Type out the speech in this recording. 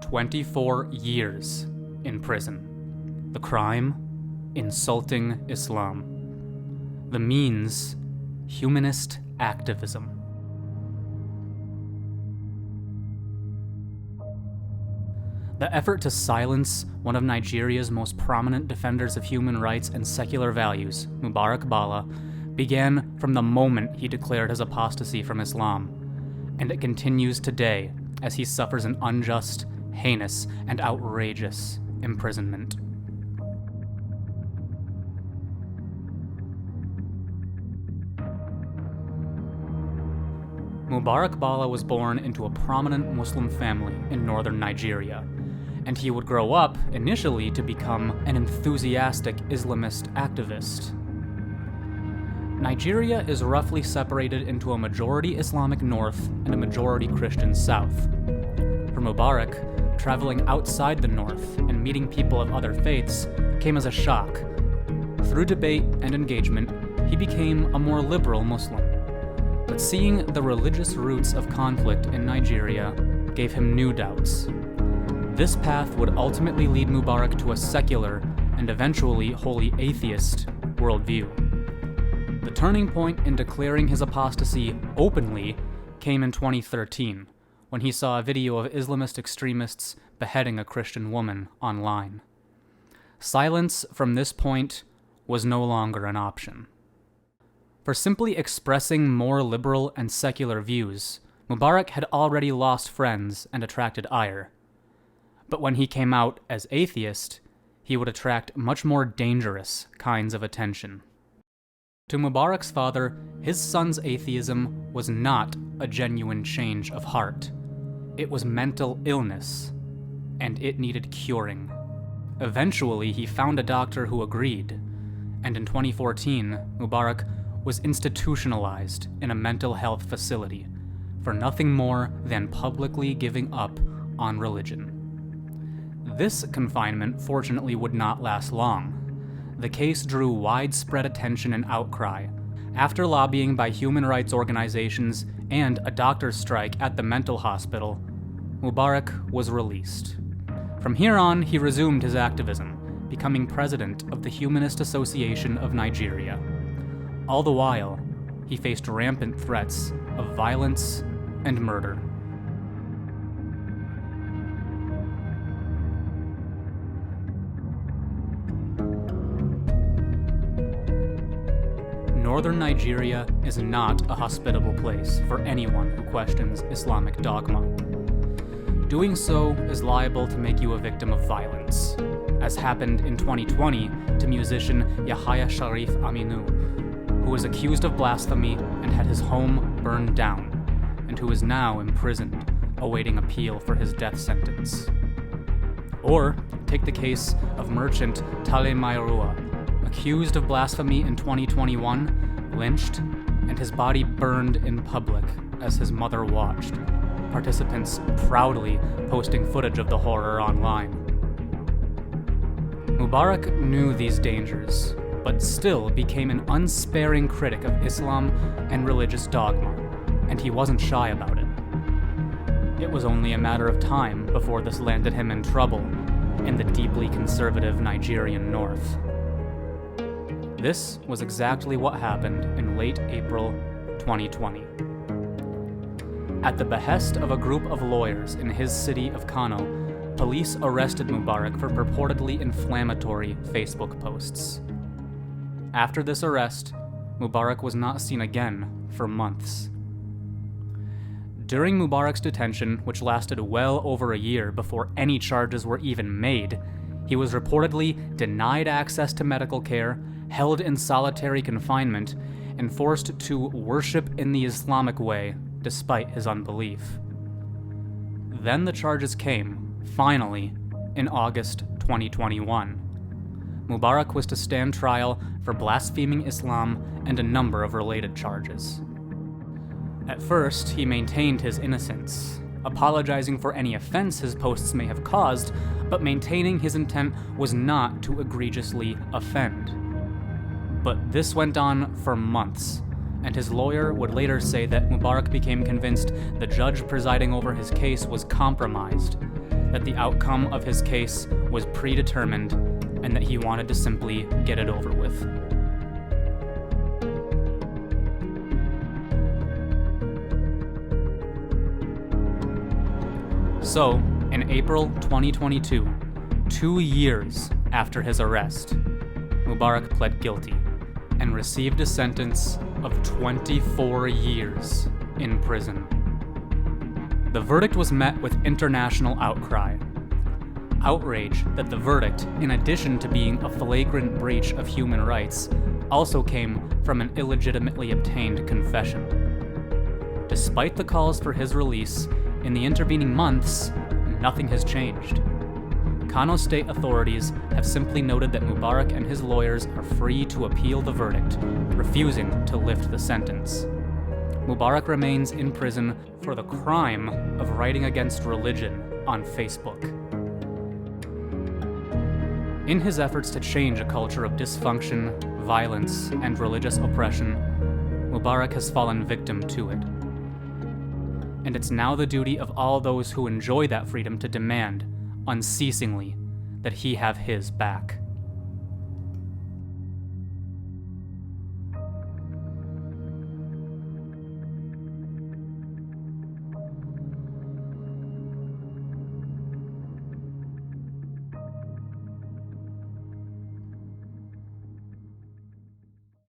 24 years in prison. The crime? Insulting Islam. The means? Humanist activism. The effort to silence one of Nigeria's most prominent defenders of human rights and secular values, Mubarak Bala, began from the moment he declared his apostasy from Islam, and it continues today as he suffers an unjust, heinous, and outrageous imprisonment. Mubarak Bala was born into a prominent Muslim family in northern Nigeria, and he would grow up initially to become an enthusiastic Islamist activist. Nigeria is roughly separated into a majority Islamic north and a majority Christian south. For Mubarak, traveling outside the north and meeting people of other faiths came as a shock. Through debate and engagement, he became a more liberal Muslim. But seeing the religious roots of conflict in Nigeria gave him new doubts. This path would ultimately lead Mubarak to a secular and eventually wholly atheist worldview. The turning point in declaring his apostasy openly came in 2013, when he saw a video of Islamist extremists beheading a Christian woman online. Silence from this point was no longer an option. For simply expressing more liberal and secular views, Mubarak had already lost friends and attracted ire. But when he came out as atheist, he would attract much more dangerous kinds of attention. To Mubarak's father, his son's atheism was not a genuine change of heart. It was mental illness, and it needed curing. Eventually, he found a doctor who agreed, and in 2014, Mubarak was institutionalized in a mental health facility for nothing more than publicly giving up on religion. This confinement fortunately would not last long. The case drew widespread attention and outcry. After lobbying by human rights organizations and a doctor's strike at the mental hospital, Mubarak was released. From here on, he resumed his activism, becoming president of the Humanist Association of Nigeria. All the while, he faced rampant threats of violence and murder. Northern Nigeria is not a hospitable place for anyone who questions Islamic dogma. Doing so is liable to make you a victim of violence, as happened in 2020 to musician Yahya Sharif Aminu, who was accused of blasphemy and had his home burned down, and who is now imprisoned, awaiting appeal for his death sentence. Or take the case of merchant Tale Mairua, accused of blasphemy in 2021, lynched, and his body burned in public as his mother watched, participants proudly posting footage of the horror online. Mubarak knew these dangers, but still became an unsparing critic of Islam and religious dogma, and he wasn't shy about it. It was only a matter of time before this landed him in trouble in the deeply conservative Nigerian north. This was exactly what happened in late April 2020. At the behest of a group of lawyers in his city of Kano, police arrested Mubarak for purportedly inflammatory Facebook posts. After this arrest, Mubarak was not seen again for months. During Mubarak's detention, which lasted well over a year before any charges were even made, he was reportedly denied access to medical care, held in solitary confinement, and forced to worship in the Islamic way despite his unbelief. Then the charges came, finally, in August 2021. Mubarak was to stand trial for blaspheming Islam and a number of related charges. At first, he maintained his innocence, apologizing for any offense his posts may have caused, but maintaining his intent was not to egregiously offend. But this went on for months, and his lawyer would later say that Mubarak became convinced the judge presiding over his case was compromised, that the outcome of his case was predetermined and that he wanted to simply get it over with. So, in April 2022, 2 years after his arrest, Mubarak pled guilty and received a sentence of 24 years in prison. The verdict was met with international outcry. Outrage that the verdict, in addition to being a flagrant breach of human rights, also came from an illegitimately obtained confession. Despite the calls for his release, in the intervening months, nothing has changed. Kano state authorities have simply noted that Mubarak and his lawyers are free to appeal the verdict, refusing to lift the sentence. Mubarak remains in prison for the crime of writing against religion on Facebook. In his efforts to change a culture of dysfunction, violence, and religious oppression, Mubarak has fallen victim to it. And it's now the duty of all those who enjoy that freedom to demand, unceasingly, that he have his back.